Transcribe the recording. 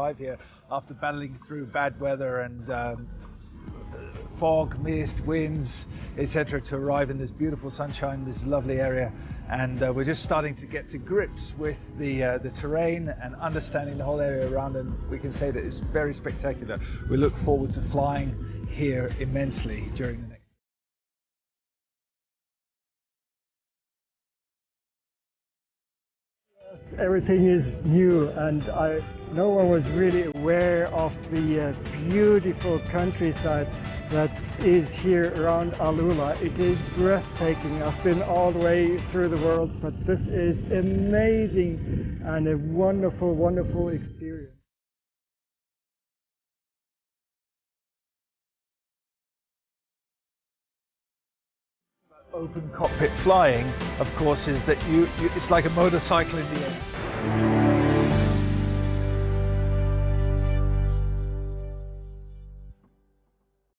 arrive here after battling through bad weather and fog, mist, winds, etc., to arrive in this beautiful sunshine, this lovely area. And we're just starting to get to grips with the terrain and understanding the whole area around, and we can say that it's very spectacular. We look forward to flying here immensely during the next. Everything is new, and no one was really aware of the beautiful countryside that is here around Alula. It is breathtaking. I've been all the way through the world, but this is amazing and a wonderful, wonderful experience. Open cockpit flying, of course, is that it's like a motorcycle in the air.